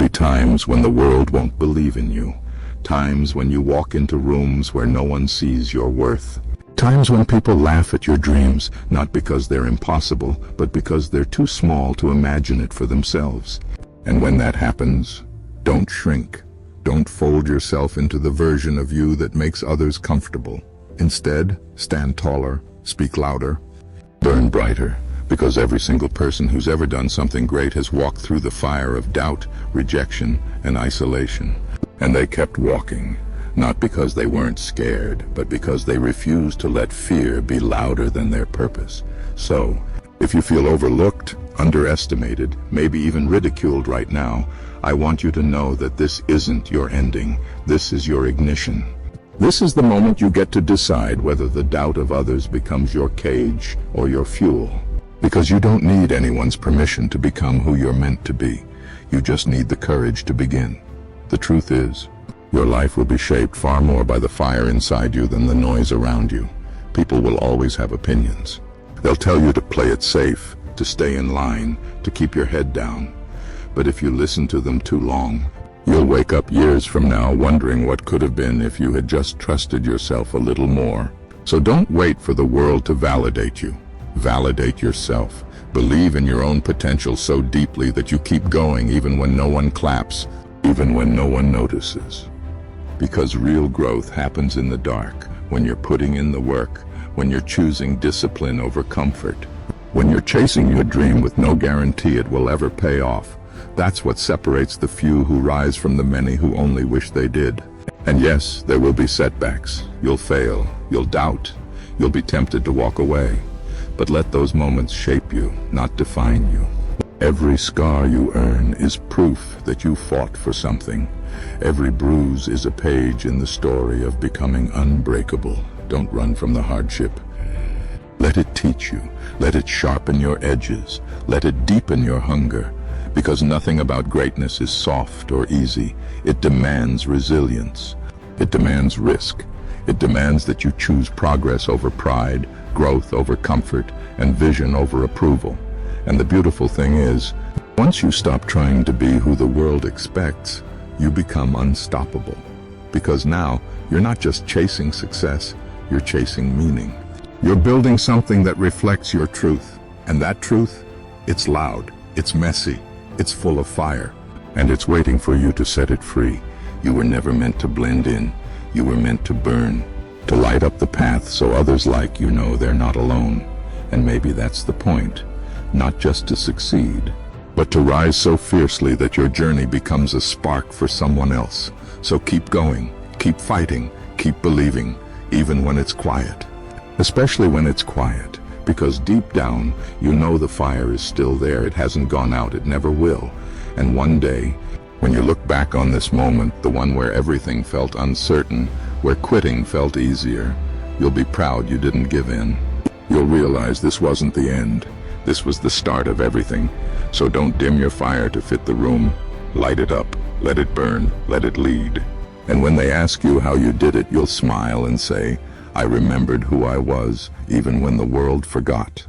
be times when the world won't believe in you. Times when you walk into rooms where no one sees your worth. Times when people laugh at your dreams, not because they're impossible, but because they're too small to imagine it for themselves. And when that happens, don't shrink. Don't fold yourself into the version of you that makes others comfortable. Instead, stand taller, speak louder, burn brighter, because every single person who's ever done something great has walked through the fire of doubt, rejection, and isolation. And they kept walking, not because they weren't scared, but because they refused to let fear be louder than their purpose. So, if you feel overlooked, underestimated, maybe even ridiculed right now, I want you to know that this isn't your ending. This is your ignition. This is the moment you get to decide whether the doubt of others becomes your cage or your fuel. Because you don't need anyone's permission to become who you're meant to be. You just need the courage to begin. The truth is, your life will be shaped far more by the fire inside you than the noise around you. People will always have opinions. They'll tell you to play it safe, to stay in line, to keep your head down. But if you listen to them too long, you'll wake up years from now wondering what could have been if you had just trusted yourself a little more. So don't wait for the world to validate you. Validate yourself. Believe in your own potential so deeply that you keep going even when no one claps, even when no one notices. Because real growth happens in the dark, when you're putting in the work, when you're choosing discipline over comfort, when you're chasing your dream with no guarantee it will ever pay off. That's what separates the few who rise from the many who only wish they did. And yes, there will be setbacks. You'll fail, you'll doubt, you'll be tempted to walk away. But let those moments shape you, not define you. Every scar you earn is proof that you fought for something. Every bruise is a page in the story of becoming unbreakable. Don't run from the hardship. Let it teach you. Let it sharpen your edges. Let it deepen your hunger. Because nothing about greatness is soft or easy. It demands resilience. It demands risk. It demands that you choose progress over pride, growth over comfort, and vision over approval. And the beautiful thing is, once you stop trying to be who the world expects, you become unstoppable. Because now, you're not just chasing success, you're chasing meaning. You're building something that reflects your truth. And that truth, it's loud, it's messy, it's full of fire, and it's waiting for you to set it free. You were never meant to blend in. You were meant to burn, to light up the path so others like you know they're not alone. And maybe that's the point. Not just to succeed, but to rise so fiercely that your journey becomes a spark for someone else. So keep going, keep fighting, keep believing, even when it's quiet. Especially when it's quiet, because deep down, you know the fire is still there. It hasn't gone out, it never will. And one day, when you look back on this moment, the one where everything felt uncertain, where quitting felt easier, you'll be proud you didn't give in. You'll realize this wasn't the end. This was the start of everything. So don't dim your fire to fit the room. Light it up, let it burn, let it lead. And when they ask you how you did it, you'll smile and say, I remembered who I was, even when the world forgot.